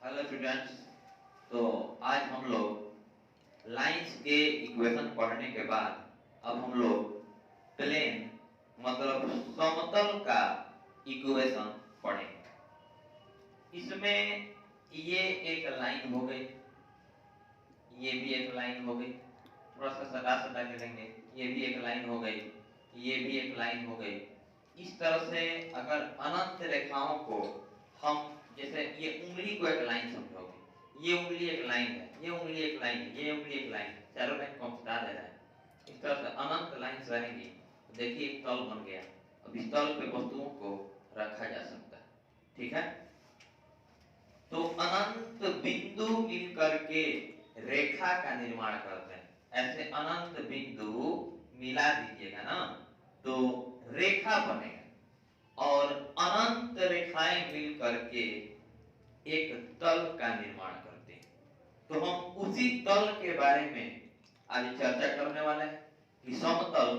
Hello students. तो आज हम लोग लाइंस के इक्वेशन पढ़ने के बाद अब हम लोग प्लेन मतलब समतल का इक्वेशन पढ़ेंगे। इसमें ये एक लाइन हो गई, ये भी एक लाइन हो गई, थोड़ा सा सटा सटा के लेंगे, ये भी एक लाइन हो गई, ये भी एक लाइन हो गई। इस तरह से अगर अनंत रेखाओं को हम, जैसे ये उंगली को एक लाइन समझोगे, ये उंगली एक लाइन है, ये उंगली एक लाइन है, ये उंगली एक लाइन है, चारों लाइन को बता दे रहा है। इस तरह से अनंत लाइन रहेंगी। तो देखिए एक तल बन गया। अब इस तल पे वस्तुओं को रखा जा सकता है, ठीक है। तो अनंत बिंदु मिल करके रेखा का निर्माण करते हैं। ऐसे अनंत बिंदु मिला दीजिएगा ना तो रेखा बनेगा, और अनंत रेखाएं मिल करके एक तल का निर्माण करते हैं। तो हम उसी तल के बारे में आज चर्चा करने वाले हैं कि समतल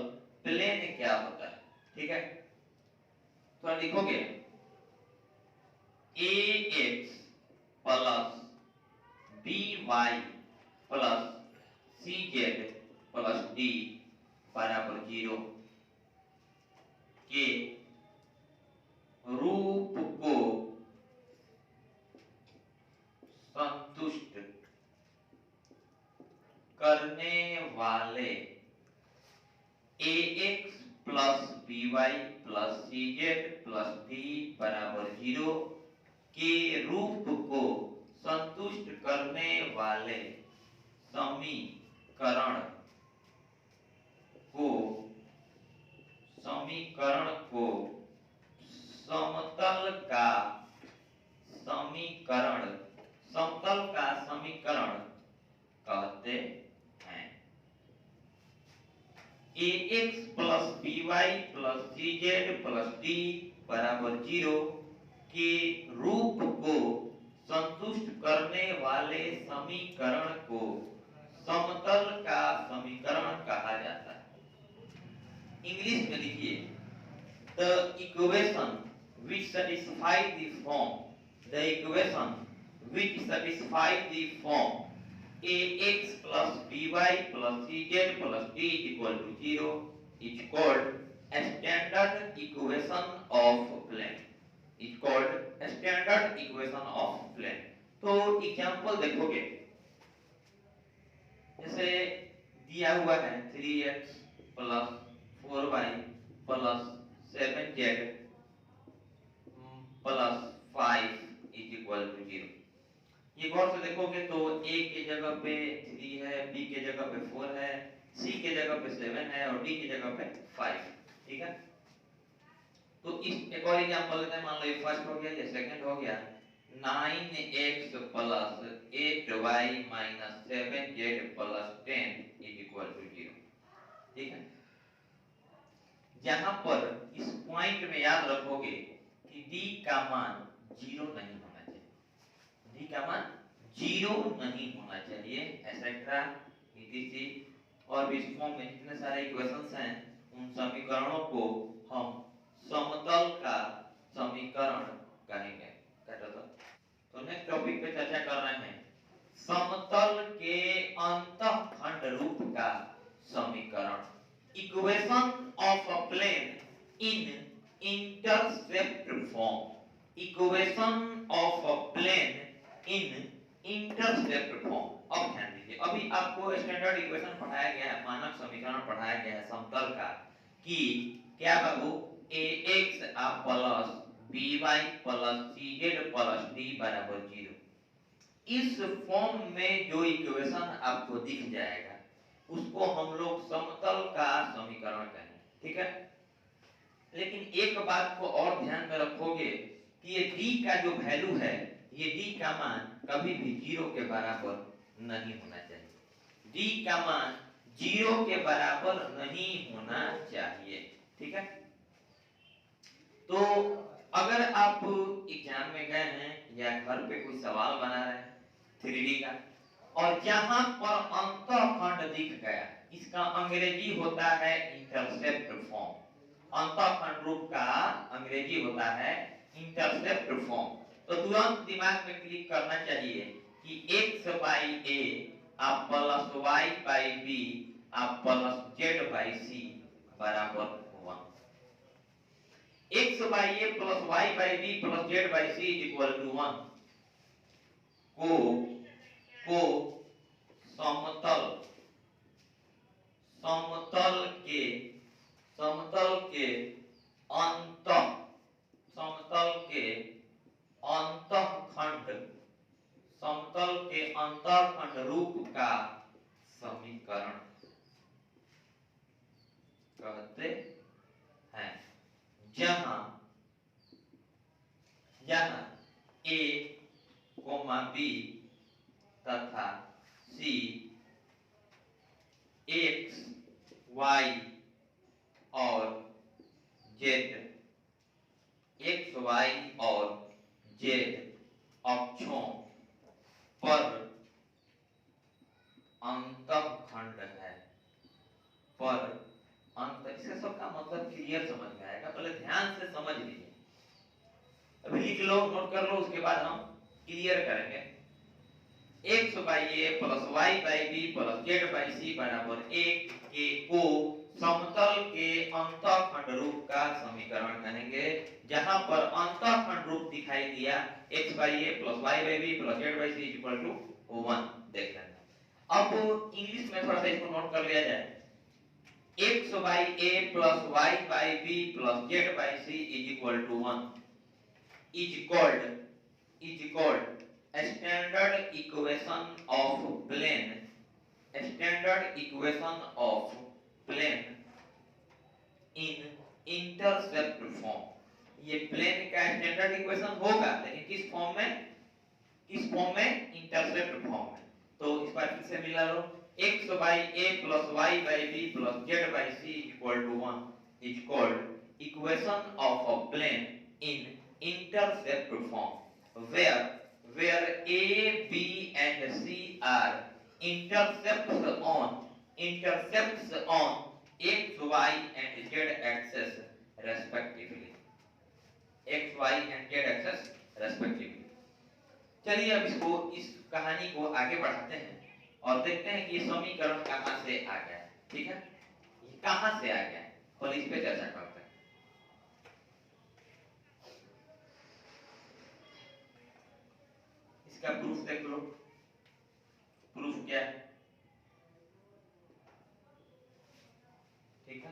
प्लेन क्या होता है, ठीक है। तो लिखोगे ax plus by plus cz plus d बराबर 0 के रूप को संतुष्ट करने वाले ax plus by plus cz plus d बराबर 0 के रूप को संतुष्ट करने वाले समीकरण को समतल का समीकरण कहते हैं। ax plus by plus cz plus d बराबर 0 के रूप को संतुष्ट करने वाले समीकरण को समतल का समीकरण कहा जाता है। इंग्लिश में लिखिए, the equation which satisfy the form ax plus by plus cz plus d is equal to 0 is called a standard equation of plane. तो एग्जांपल देखोगे, जैसे दिया हुआ है 3x plus 4y plus 7z plus 5 is equal to 0। ये गौर से देखोगे तो a के जगह पे 3 है, b के जगह पे 4 है, c के जगह पे 7 है और d की जगह पे 5, ठीक है। तो इस एक और एग्जांपल लेते हैं। मान लो ये फर्स्ट हो गया, ये सेकंड हो गया। 9x plus 8y minus 7z plus 10 is equal to 0, ठीक है। जहां पर इस पॉइंट में याद रखोगे कि d का मान 0 नहीं होना चाहिए, d का मान 0 नहीं होना चाहिए, एटसेट्रा etc। और भी इस फॉर्म में जितने सारे इक्वेशंस हैं उन समीकरणों को हम समतल का समीकरण कहेंगे। तो नेक्स्ट टॉपिक पे चर्चा कर रहे हैं समतल के अंतःखंड रूप का समीकरण। Equation of a plane in intercept form. Equation of a plane in intercept form. अब ध्यान दीजिए, अभी आपको स्टैंडर्ड इक्वेशन पढ़ाया गया है, मानक समीकरण पढ़ाया गया है समतल का, कि क्या बाबू ax plus by plus cz plus d बराबर 0। इस फॉर्म में जो इक्वेशन आपको दिख जाएगा उसको हम लोग समतल का समीकरण कहेंगे, ठीक है। लेकिन एक बात को और ध्यान में रखोगे कि ये d का जो वैल्यू है, ये d का मान कभी भी 0 के बराबर नहीं होना चाहिए। d का मान 0 के बराबर नहीं होना चाहिए, ठीक है। तो अगर आप एग्जाम में गए हैं या घर पे कोई सवाल बना रहे हैं 3D का, और जहां पर अंतःखंड दिख गया, इसका अंग्रेजी होता है इंटरसेप्ट फॉर्म। अंतःखंड रूप का अंग्रेजी होता है इंटरसेप्ट फॉर्म। तो तुरंत दिमाग में क्लिक करना चाहिए कि x बाई ए आप प्लस y बाई बी आप प्लस z बाई सी बराबर 1। x by A plus y by B plus z by c is equal to 1 को समतल समतल के अंत समतल के अंतःखंड समतल के अंतःखंड रूप का समीकरण कहते हैं, जहां a, b तथा c x, y और z अक्षों पर अंतःखंड है। पर अंत, इसका सबका मतलब क्लियर समझ में आएगा, पहले ध्यान से समझ लीजिए। अभी लिख लो, नोट कर लो, उसके बाद हम क्लियर करेंगे। x by A plus Y by B plus Z by सी बराबर 1 के को समतल के अंतःखंड रूप का समीकरण कहेंगे, जहां पर अंतःखंड रूप दिखाई दिया x by A plus Y by B plus Z by c equal to 1। देख लेना। अब इंग्लिश में थोड़ा सा इसको नोट कर लिया जाए। x by A plus Y by B plus Z by c is equal to 1 is called a standard equation of plane in intercept form। ये प्लेन का स्टैंडर्ड इक्वेशन होगा, लेकिन किस फॉर्म में इंटरसेप्ट फॉर्म में। तो इस बार फिर से मिला लो, x by A plus Y by B plus Z by c equal to 1 is called equation of a plane in intercept form where a, b and c are intercepts on x, y and z axis respectively। x, y and z axis respectively। चलिए अब इस कहानी को आगे बढ़ाते हैं और देखते हैं कि ये समीकरण कहां से आ गया है। ठीक है, ये कहां से आ गया है, और इस पे चर्चा करते हैं। इसका प्रूफ देख लो। प्रूफ क्या है? ठीक है,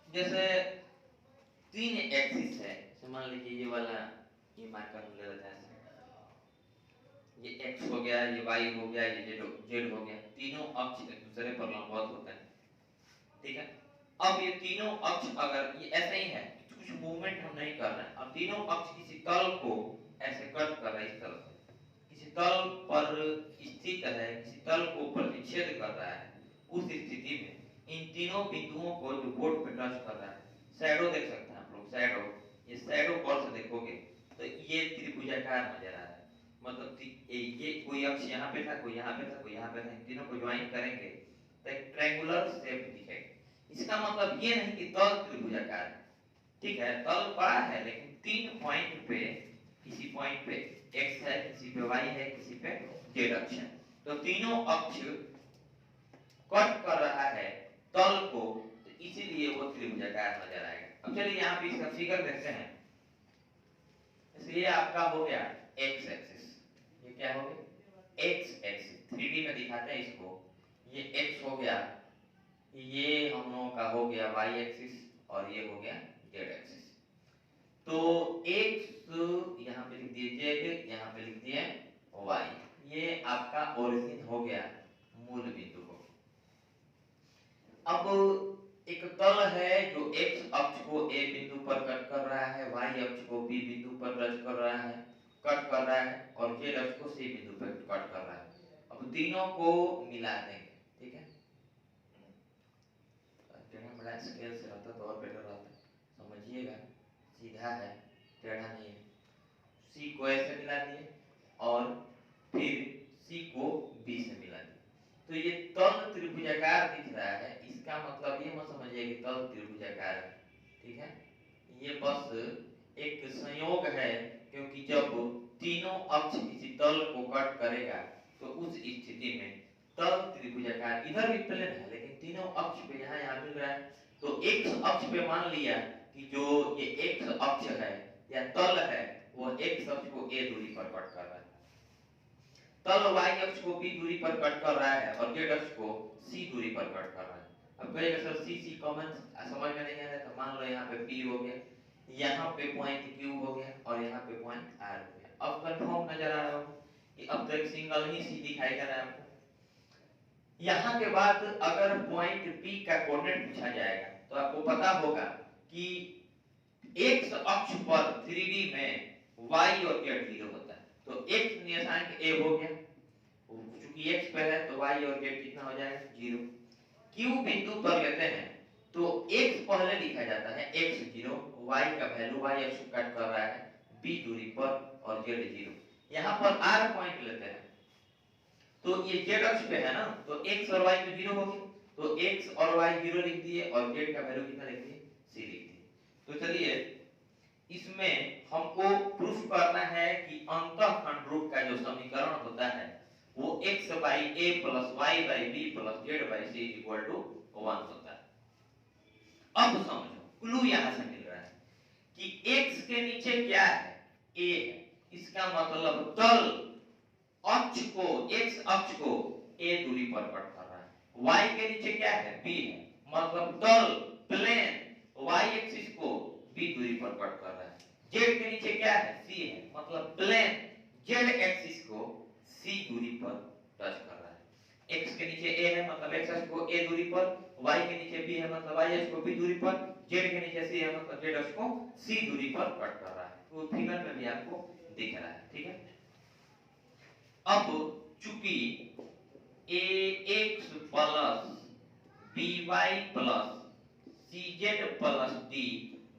जैसे 3 एक्सिस है, मान लीजिए ये वाला, ये मार्कर हम ले लेते हैं, ये x हो गया, ये y हो गया, ये z हो गया। तीनों अक्ष एक दूसरे पर लंबवत होते हैं। ठीक है, अब ये तीनों अक्ष अगर ये ऐसे ही है, कुछ मूवमेंट हम नहीं कर रहे हैं, अब तीनों अक्ष किसी तल को ऐसे कट कर रहे हैं, इस तरह से किसी तल पर स्थित है, किसी तल को प्रतिच्छेद कर रहा है, उस स्थिति में इन तीनों बिंदुओं को जो बोर्ड पे टच कर रहा है, शैडो देख सकते हैं आप लोग, शैडो, ये शैडो कॉल से देखोगे तो ये त्रिभुजाकार नजर आ रहा है। मतलब ये कोई अक्ष यहाँ पे था, कोई यहाँ पे था, कोई यहाँ पे था, इन तीनों को ज्वाइन करेंगे तो एक ट्रायंगुलर शेप दिखेगा। इसका मतलब ये नहीं कि तल त्रिभुजाकार है। ठीक है, तल बड़ा है, लेकिन 3 पॉइंट पे, किसी पॉइंट पे x है, किसी पे y है, किसी पे z अक्ष है, तो तीनों अक्ष कट कर रहा है तल को, तो इसीलिए वो त्रिभुजाकार नजर आएगा। अब चलिए यहाँ पे इसका फिगर देखते हैं। इसलिए आपका हो गया x एक्सिस, ये क्या हो गया x एक्सिस, 3D में दिखाते हैं इसको। ये x हो गया, ये हम लोगों का हो गया y एक्सिस, और ये हो गया z एक्सिस। तो x यहाँ पे लिख दिए z, यहाँ पे लिख दिए y, ये आपका ओरिजिन हो गया, मूल बिंदु हो। अब एक तल है जो x अक्ष को a बिंदु पर कट कर रहा है, y अक्ष को b बिंदु पर कट कर रहा है, और z अक्ष को c बिंदु पर कट कर रहा है। अब तीनों को मिला देंगे। ठीक है, टेढ़ा बड़ा स्केल से रहता तो और बेटर रहता, समझिएगा, सीधा है, टेढ़ा नहीं है। c को a से मिला दिए और फिर c को b से मिला दिए। तो ये तल त्रिभुजाकार दिख रहा है, इसका मतलब ये मत समझिए कि तल त्रिभुजाकार है, ठीक है। ये बस एक संयोग है, क्योंकि जब तीनों अक्ष किसी तल को कट करेगा तो उस स्थिति में तल त्रिभुजाकार, इधर भी प्लेन है लेकिन तीनों अक्ष पे यहाँ मिल रहा है, तो एक्स अक्ष पे मान लिया कि जो ये एक्स अक्ष है या तल है वो एक्स अक्ष को a दूरी पर कट कर रहा है, तल y अक्ष को b दूरी पर कट कर रहा है और z अक्ष को c दूरी पर कट कर रहा है। अब कहेगा सर c कॉमन समझ में नहीं आ रहा, तो मान लो यहाँ पे p हो गया, यहाँ पे पॉइंट q हो गया और यहाँ पे पॉइंट r हो गया। अब कंफर्म नजर आ रहा हो कि अब तो एक सिंगल ही c दिखाई दे रहा है आपको। यहाँ के बाद अगर पॉइंट P का कोऑर्डिनेट पूछा जाएगा तो आपको पता होगा कि x अक्ष पर 3D में y और z 0 होता है, तो x निर्देशांक a हो गया, चूंकि x पे है तो y और z कितना हो जाएगा 0। q बिंदु पर लेते हैं तो x पहले लिखा जाता है x 0, y का वैल्यू y अक्ष कट कर रहा है b दूरी पर और z 0। यहाँ पर r पॉइंट लेते हैं तो ये z अक्ष पे है ना, तो x और y तो 0 हो गए, तो x और y 0 लिख दिए और z का वैल्यू कितना लिख दिए c लिख दिए। तो चलिए इसमें हमको प्रूफ करना है कि अंतःखंड रूप का जो समीकरण होता है वो x by a plus y by b plus z by c equal to 1 होता है। अब समझो क्लू यहां से मिल रहा है कि x के नीचे क्या है, a है, इसका मतलब तल अक्ष को, x अक्ष को a दूरी पर कट कर रहा है, y के नीचे क्या है b है, मतलब तल प्लेन y एक्सिस को b दूरी पर कट कर रहा है, z के नीचे क्या है c है, मतलब प्लेन z एक्सिस को c दूरी पर टच कर रहा है। x के नीचे a है मतलब x अक्ष को a दूरी पर, y के नीचे b है मतलब y अक्ष को b दूरी पर, z के नीचे c है मतलब z अक्ष को c दूरी पर कट कर रहा है। तो फिगर में भी आपको दिख रहा है, ठीक है। अब चूंकि ax plus by plus cz plus d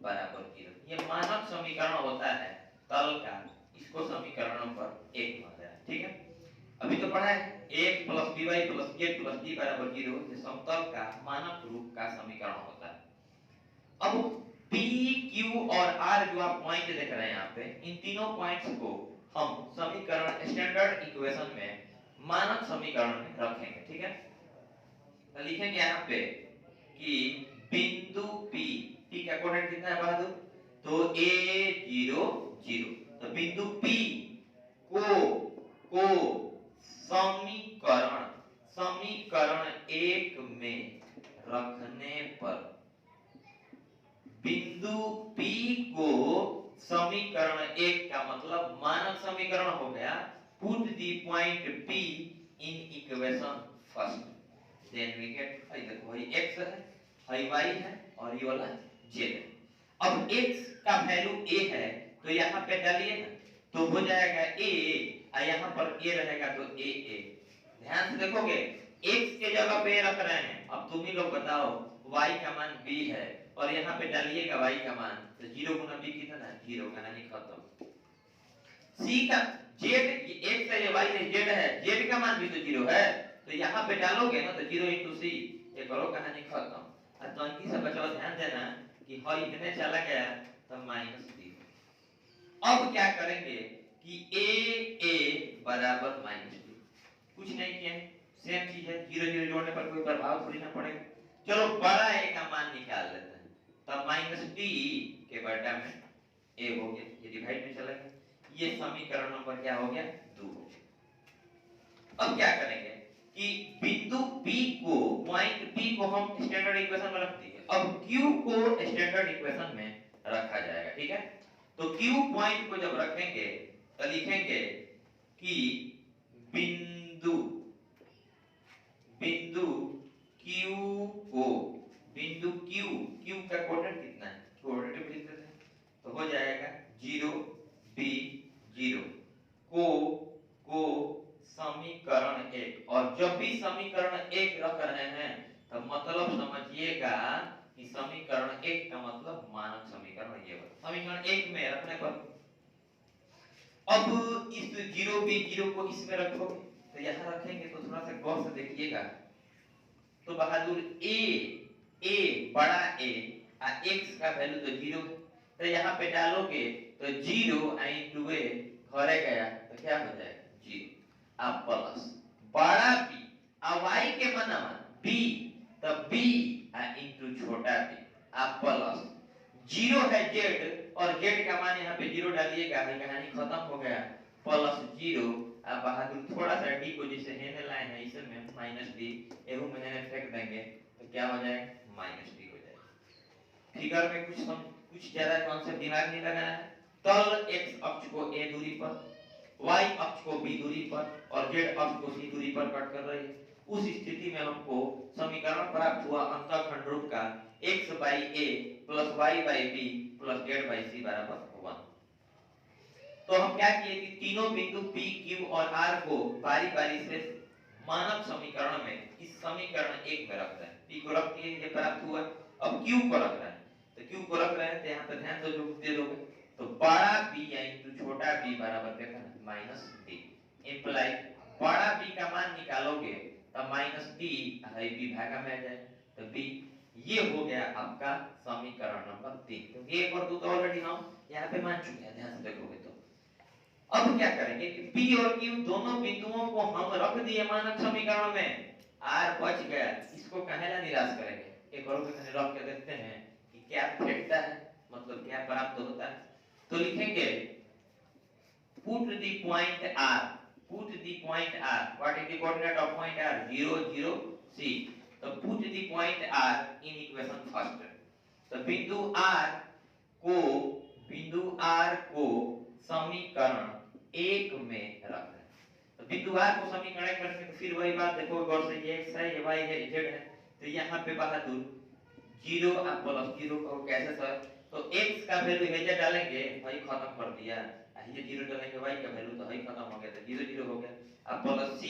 बराबर 0, ये मानक समीकरण होता है तल का, इसको समीकरण नंबर 1 माना है, ठीक है। अभी तो पढ़ा है ax plus by plus z plus d बराबर 0, ये समतल का मानक रूप का समीकरण होता है। अब p q और r जो आप पॉइंट देख रहे हैं यहाँ पे, इन तीनों पॉइंट्स को हम समीकरण स्टैंडर्ड इक्वेशन में मानक समीकरण में रखेंगे, ठीक है। तो लिखेंगे यहाँ पे कि बिंदु P का कोऑर्डिनेट कितना है बहादुर, तो a 0 0, तो बिंदु P को समीकरण 1 में रखने पर, बिंदु P को समीकरण 1 का मतलब मानक समीकरण हो गया, put the point P in equation first, then we get, देखो ये x है, y है और ये वाला z है। अब x का वैल्यू a है तो यहाँ पे डालिए ना, तो हो जाएगा a और यहाँ पर a रहेगा तो a। ध्यान से देखोगे x के जगह पे रख रहे हैं, अब तुम ही लोग बताओ y का मान b है और यहाँ पे डालिएगा y का मान, तो 0 गुना b कितना है 0, कहानी खत्म। c का z, x है y है z है, z का मान भी तो 0 है, तो यहाँ पे डालोगे ना तो 0 into c, ये करो कहानी खत्म। और तंकी से बचाओ, ध्यान देना कि हई इतने चला गया तो माइनस b। अब क्या करेंगे कि a बराबर माइनस b, कुछ नहीं किया, सेम चीज है, 0 0 जोड़ने पर कोई प्रभाव थोड़ी ना पड़ेगा। चलो बड़ा a का मान निकाल लेते हैं, तब माइनस d के बटा में a हो गया, ये डिवाइड में चला गया, ये समीकरण नंबर क्या हो गया 2। अब क्या करेंगे कि बिंदु P को, पॉइंट P को हम स्टैंडर्ड इक्वेशन में रख दिए, अब Q को स्टैंडर्ड इक्वेशन में रखा जाएगा, ठीक है। तो Q पॉइंट को जब रखेंगे तो लिखेंगे कि बिंदु Q का कोऑर्डिनेट कितना है, कोऑर्डिनेट लिख देते हैं, तो हो जाएगा 0 b 0 को समीकरण 1, और जब भी समीकरण 1 रख रहे हैं तो मतलब समझिएगा कि समीकरण 1 का मतलब मानक समीकरण ये है। समीकरण 1 में रखने पर अब इस 0 b 0 को इसमें रखोगे तो यहाँ रखेंगे तो थोड़ा सा गौर से देखिएगा। तो बहादुर ए बड़ा ए x का वैल्यू तो 0 है, तो यहाँ पे डालोगे तो 0 इंटू ए घरे गया तो क्या हो जाएगा 0। अब प्लस बड़ा बी y के मनवा b तो b इंटू छोटा b। अब प्लस 0 है z और z का मान यहाँ पे 0 डालिएगा, कहानी खत्म हो गया। प्लस 0 अब बहादुर थोड़ा सा d को जिसे हेने लाइन है इसे में माइनस d एहू में हेने फेंक देंगे तो क्या हो जाएगा माइनस d हो जाएगा। फिगर में कुछ ज्यादा कॉन्सेप्ट दिमाग नहीं लगाना है। तल x अक्ष को a दूरी पर, y अक्ष को b दूरी पर और z अक्ष को c दूरी पर कट कर रही है। उस स्थिति में हमको समीकरण प्राप्त हुआ अंतःखंड रूप का x by a plus y by b plus z by c बराबर 1। तो हम क्या किए कि तीनों बिंदु p, q और r को बारी-बारी से मानक समीकरण में इस समीकरण 1 में रख रहे हैं। p को रख दिए, ये प्राप्त हुआ। अब q को रख रहे हैं, तो q को रख रहे हैं तो यहाँ पे ध्यान से जो दे दोगे तो बड़ा b इंटू छोटा b बराबर कितना माइनस d। इंप्लाई बड़ा b का मान निकालोगे तो माइनस d है b भागा में आ जाए तो b। ये हो गया आपका समीकरण नंबर 3। तो ये और 2 तो ऑलरेडी हम यहाँ पे मान चुके हैं, ध्यान से देखोगे तो। अब क्या करेंगे कि p और q दोनों बिंदुओं को हम रख दिए मानक समीकरण में, r बच गया। इसको कहेला निराश करेंगे, एक और पे रख के देखते हैं कि क्या भेटता है, मतलब क्या प्राप्त होता है। तो लिखेंगे put the point r, put the point r, what is the coordinate of point r 0 0 c। तो put the point r in equation first। तो बिंदु r को समीकरण 1 में रख दें। तो बिंदु r को समीकरण 1 में रखें तो फिर वही बात देखो गौर से, ये x है, ये y है, ये z है। तो यहाँ पे बहादुर 0 और प्लस 0 को कैसे सर, तो x का वैल्यू ये डालेंगे, भाई खत्म कर दिया। ये 0 डालेंगे, y का वैल्यू तो भाई खत्म हो गया, तो 0 0 हो गया। अब प्लस c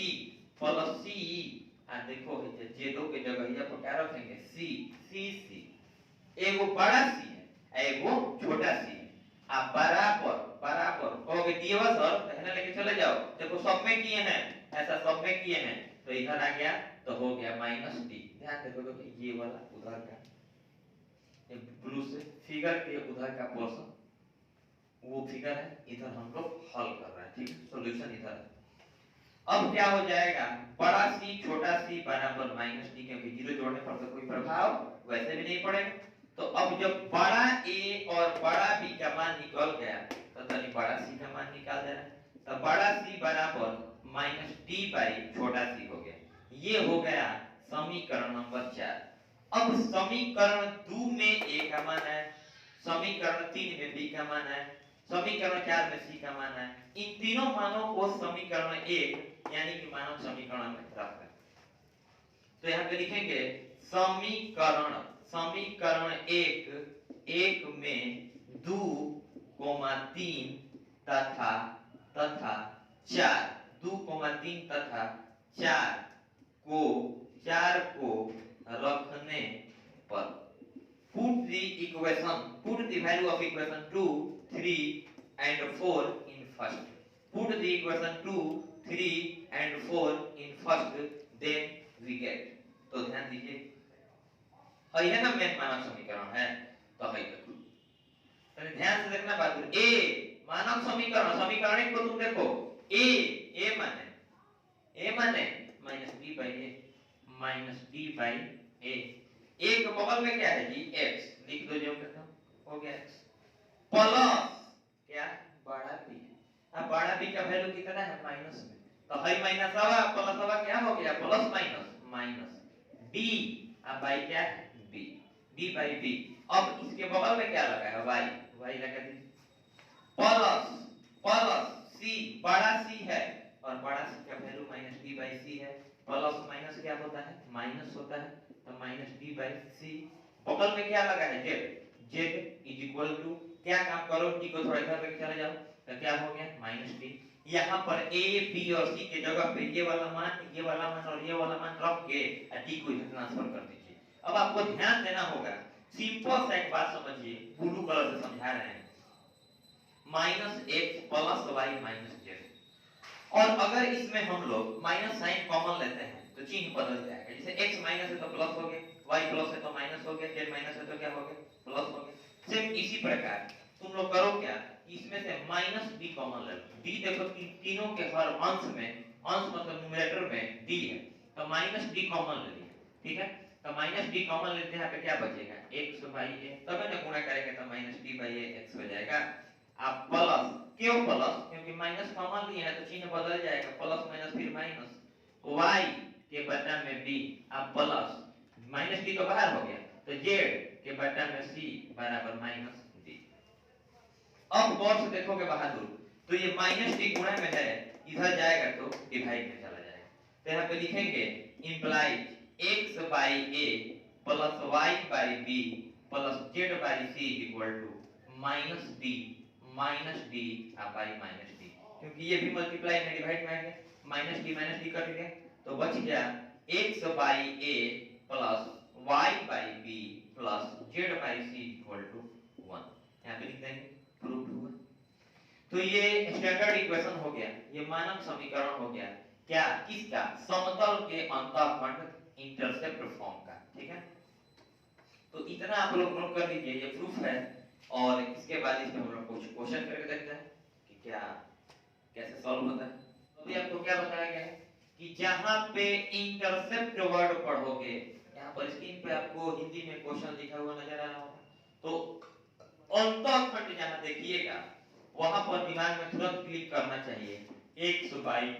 देखो z2 के जगह यहाँ पर क्या रखेंगे c। एगो बड़ा c है, एगो छोटा c है। आप बराबर कहोगे दिए बस सर, पहले लेके चले जाओ, देखो सब में किए हैं, ऐसा सब में किए हैं तो इधर आ गया तो हो गया माइनस d। ध्यान देखो तो ये वाला उधर का ब्लू से फिगर के उधर का पोर्शन वो फिगर है, इधर हम लोग हल कर रहे हैं, ठीक है। सॉल्यूशन इधर है। अब क्या हो जाएगा, बड़ा c छोटा c बराबर माइनस d, क्योंकि 0 जोड़ने पर तो कोई प्रभाव वैसे भी नहीं पड़ेगा। तो अब जब बड़ा a और बड़ा b का मान निकल गया तो तनी बड़ा c का मान निकाल देना। तो बड़ा c बराबर माइनस d बाई छोटा c हो गया। ये हो गया समीकरण नंबर 4। अब समीकरण 2 में a का मान है, समीकरण 3 में b का मान है, समीकरण 4 में c का मान है। इन तीनों मानों को समीकरण 1 यानी कि मानक समीकरण में रख दें। तो यहाँ पे लिखेंगे समीकरण 1 में 2, 3 तथा 4, 2, 3 तथा 4 को रखने पर put the value of equation 2, 3 and 4 in first, put the equation 2, 3 and 4 in first, then we get। तो ध्यान दीजिए, है ना मेन मानक समीकरण है, तो है देखो, तो ध्यान से देखना बात। a मानक समीकरण 1 को तुम देखो, a माने माइनस d बाई a। एक बगल में क्या है जी x, लिख दो जो कहता हूं, हो गया x प्लस क्या बड़ा b। अब बड़ा b का वैल्यू कितना है माइनस में, तो है माइनस आवा प्लस आवा क्या हो गया प्लस माइनस d अब बाई क्या है b बाई b। अब इसके बगल में क्या लगा है y लगा दी प्लस c, बड़ा c है और बड़ा c का value minus d by c है। प्लस माइनस क्या होता है माइनस होता है, तो माइनस d बाई c। बगल में क्या लगा है z इज इक्वल टू, क्या काम करो d को थोड़ा इधर लेके चले जाओ तो क्या हो गया माइनस d। यहाँ पर a b और c के जगह पे ये वाला मान और ये वाला मान रख के d को इधर ट्रांसफर कर दीजिए। अब आपको ध्यान देना होगा, सिंपल सा एक बात समझिए, ब्लू कलर से समझा रहे हैं, minus x plus y minus z। और अगर इसमें हम लोग माइनस साइन कॉमन लेते हैं तो चिन्ह बदल जाएगा। जैसे x माइनस है तो प्लस हो गया, y प्लस है तो माइनस हो गया, z माइनस है तो क्या हो गया, प्लस हो गया। सेम इसी प्रकार तुम लोग करो क्या, इसमें से माइनस d कॉमन ले लो। d देखो कि तीनों के हर अंश में, अंश मतलब न्यूमरेटर में d है, तो माइनस d कॉमन ले लिया, ठीक है। तो माइनस d कॉमन लेते हैं, यहाँ पे क्या बचेगा, x बाई a, तब ना गुणा करेंगे तो minus d by a x हो जाएगा। आप प्लस, क्यों प्लस, क्योंकि माइनस कॉमन लिया है तो चिन्ह बदल जाएगा, प्लस माइनस फिर माइनस, y के बटा में b, अब प्लस माइनस d तो बाहर हो गया, तो z के बटा में c बराबर माइनस d। अब गौर से देखोगे बहादुर, तो ये माइनस d गुणा में है, इधर जाएगा तो डिवाइड में चला जाएगा। तो यहाँ पे लिखेंगे implies x by a plus y by b plus z by c equal to minus d by minus d, क्योंकि ये भी मल्टीप्लाई में डिवाइड में आएंगे, माइनस डी कट गया तो बच गया x by a plus y by b plus z by c equal to 1। यहाँ पे लिख देंगे प्रूफ हुआ। तो ये स्टैंडर्ड इक्वेशन हो गया, ये मानक समीकरण हो गया, क्या, किसका, समतल के अंतःखंड इंटरसेप्ट फॉर्म का, ठीक है। तो इतना आप लोग नोट कर लीजिए, ये प्रूफ है। और इसके बाद इसमें हम लोग कुछ क्वेश्चन करके देखते हैं कि क्या कैसे सॉल्व होता है। तो अभी आपको क्या बताया गया है कि जहां पे इंटरसेप्ट वर्ड पढ़ोगे, यहाँ पर स्क्रीन पे आपको हिंदी में क्वेश्चन लिखा हुआ नजर आ रहा होगा, तो अंतःखंड जहां देखिएगा वहां पर दिमाग में तुरंत क्लिक करना चाहिए, x by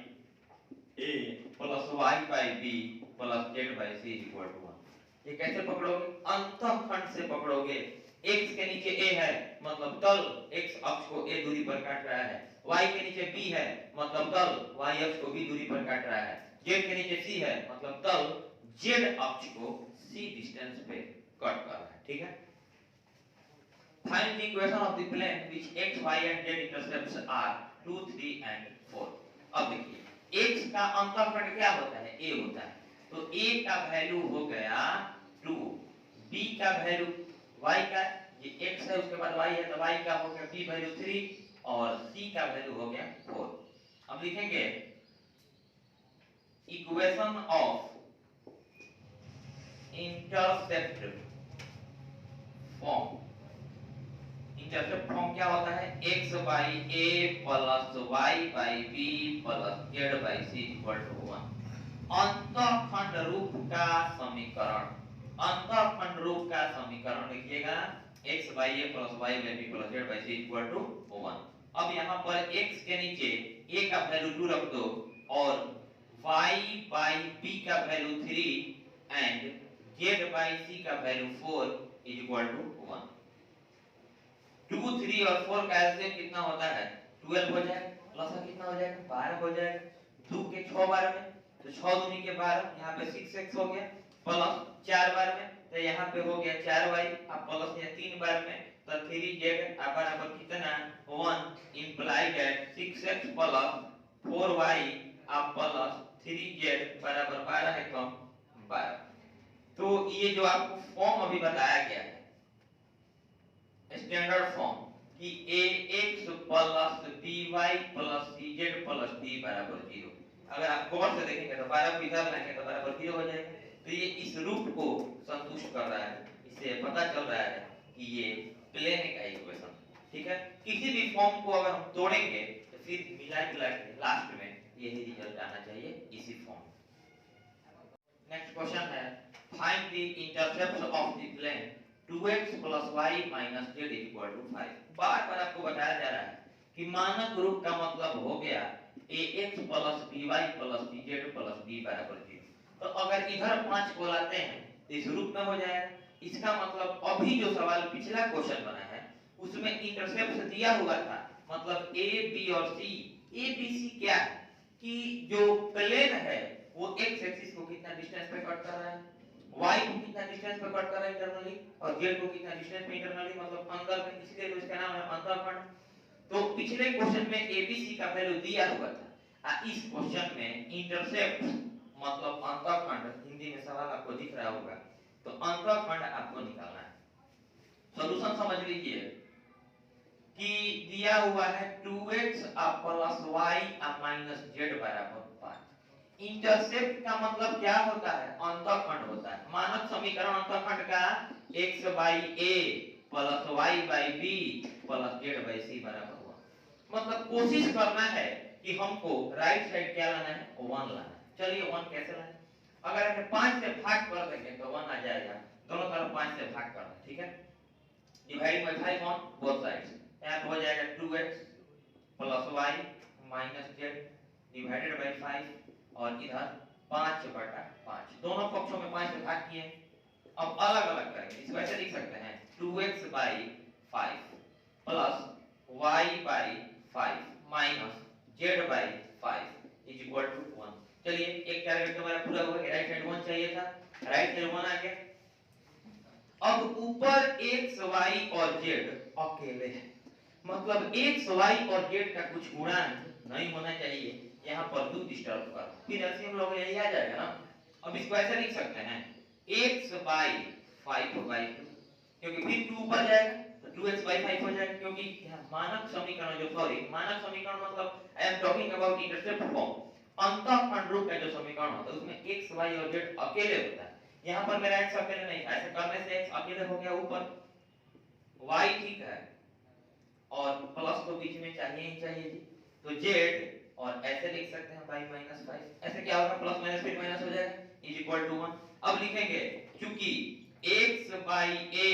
a plus y by b plus z by c equal to 1। ये कैसे पकड़ोगे, अंतःखंड से पकड़ोगे। x के नीचे a है मतलब तल x अक्ष को a दूरी पर काट रहा है, y के नीचे b है मतलब तल y अक्ष को b दूरी पर काट रहा है, z के नीचे c है मतलब तल z अक्ष को c डिस्टेंस पे कट कर रहा है, ठीक है। Find the equation of the plane which x, y and z intercepts are 2, 3 and 4। अब देखिए x का अंतःखंड क्या होता है, a होता है, तो a का वैल्यू हो गया 2, b का वैल्यू y का, ये x है उसके बाद y है तो y का हो गया b वैल्यू 3 और c का वैल्यू हो गया 4। अब लिखेंगे equation of intercept form. Intercept form क्या होता है, x by a plus y by b plus z by c equal to 1। अंतःखंड रूप का समीकरण, अंतःखंड रूप का समीकरण लिखिएगा x by a plus y by b plus z by c equal to 1। अब यहाँ पर x के नीचे a का वैल्यू 2 रख दो और y बाई b का value 3 and z by c का वैल्यू 4 इक्वल टू 1। 2, 3 और 4 का एलसीएम कितना होता है, 12 हो जाएगा, प्लस का कितना हो जाएगा, 12 हो जाएगा, 2 के 6 बार में तो 6 दूनी के 12, यहाँ पे 6x हो गया, प्लस 4 बार में तो यहाँ पे हो गया 4y, अब प्लस यहाँ 3 बार में तो 3z बराबर कितना 1, imply that 6x plus 4y अब प्लस 3z बराबर 12 है कम 12। तो ये जो आपको फॉर्म अभी बताया गया है स्टैंडर्ड फॉर्म कि ax plus by plus cz plus d बराबर 0, अगर आप गौर से देखेंगे तो 12 को इधर लाएंगे तो बराबर 0 हो जाएगा। तो ये इस रूप को संतुष्ट कर रहा है, इससे पता चल रहा है कि ये प्लेन का इक्वेशन, ठीक है। किसी भी फॉर्म को अगर हम तोड़ेंगे तो फिर मिला जुला के लास्ट में यही रिजल्ट आना चाहिए इसी फॉर्म। नेक्स्ट क्वेश्चन है find the intercept of the plane 2x plus y minus z equal to 5। बार बार आपको बताया जा रहा है कि मानक रूप का मतलब हो गया ax plus by plus bz plus d बराबर 0। तो अगर इधर 5 को लाते हैं तो इस रूप में हो जाएगा। इसका मतलब अभी जो सवाल पिछला क्वेश्चन बना है उसमें इंटरसेप्ट दिया हुआ था, मतलब a b और c। a b c क्या है कि जो प्लेन है वो x एक्सिस को कितना डिस्टेंस पे कट कर रहा है, y को कितना डिस्टेंस पे कट कर रहा है इंटरनली और z को कितना डिस्टेंस पे इंटरनली मतलब अंदर में, इसलिए तो इसका नाम है अंतःखंड। तो पिछले क्वेश्चन में abc का वैल्यू दिया हुआ था, इस क्वेश्चन में इंटरसेप्ट मतलब अंतःखंड, हिंदी में सवाल आपको दिख रहा होगा, तो अंतःखंड आपको निकालना है। सॉल्यूशन समझ लीजिए कि दिया हुआ है 2x plus y minus z बराबर 5। इंटरसेप्ट का मतलब क्या होता है? अंतःखंड होता है। मानक समीकरण अंतःखंड का x by a plus y by b plus z by c बराबर 1। मतलब कोशिश करना है कि हमको राइट साइड क्या लाना है? 1 लाना है। चलिए 1 कैसे लाना है? अगर हमें 5 से भाग कर देंगे तो 1 आ जाएगा। दोनों तरफ 5 से भाग करना, ठीक है? Dividing by 5 on both sides. यहाँ पे हो जाएगा 2x plus y minus z divided by 5 और इधर 5/5। दोनों पक्षों में 5 से भाग किए। अब अलग अलग करेंगे। इसको ऐसे लिख सकते हैं 2x by 5 plus y by 5 minus z by 5 is equal to 1। चलिए एक टारगेट तो हमारा पूरा हो गया। राइट साइड 1 चाहिए था, राइट साइड 1 आ गया। अब ऊपर x y और z अकेले हैं, मतलब x y और z का कुछ गुणांक नहीं होना चाहिए। यहाँ पर 2 डिस्टर्ब कर, फिर एलसीएम लोग यही आ जाएगा ना। अब इसको ऐसे लिख सकते हैं x बाई 5 बाई 2, क्योंकि फिर 2 ऊपर जाएगा तो 2x बाई 5 हो जाएगा। क्योंकि मानक समीकरण जो मानक समीकरण मतलब I am talking about intercept form, अंतःखंड रूप का जो समीकरण होता है उसमें x y और z अकेले होता है। यहाँ पर मेरा x अकेले नहीं था, ऐसे करने से x अकेले हो गया ऊपर, y ठीक है और प्लस तो बीच में चाहिए ही चाहिए जी, तो z और ऐसे लिख सकते हैं बाई माइनस 5। ऐसे क्या होगा? प्लस माइनस फिर माइनस हो जाएगा इज इक्वल टू 1। अब लिखेंगे क्योंकि x बाई a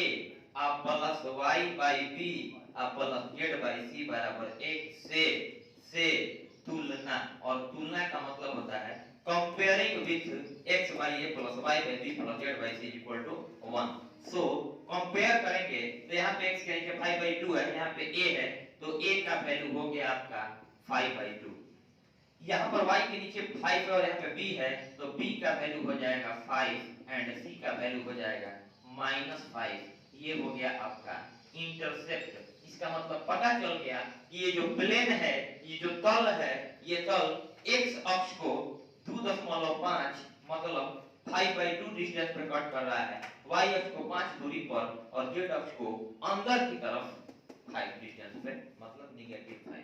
आप प्लस y बाई b आप प्लस z बाई c बराबर 1 से तुलना, और तुलना का मतलब होता है comparing with x by a plus y by b plus z by c equal to 1। So compare करेंगे तो यहाँ पे x के नीचे 5/2 है, यहाँ पे a है, तो a का वैल्यू हो गया आपका 5/2। यहाँ पर y के नीचे 5 है और यहाँ पे b है, तो b का वैल्यू हो जाएगा 5 एंड c का वैल्यू हो जाएगा -5। ये हो गया आपका इंटरसेप्ट। इसका मतलब पता चल गया कि ये जो प्लेन है, ये जो तल है, ये तल x अक्ष को 2.5 मतलब 5/2 डिस्टेंस पे कट कर रहा है, y अक्ष को 5 दूरी पर और z अक्ष को अंदर की तरफ 5 डिस्टेंस पे मतलब -5।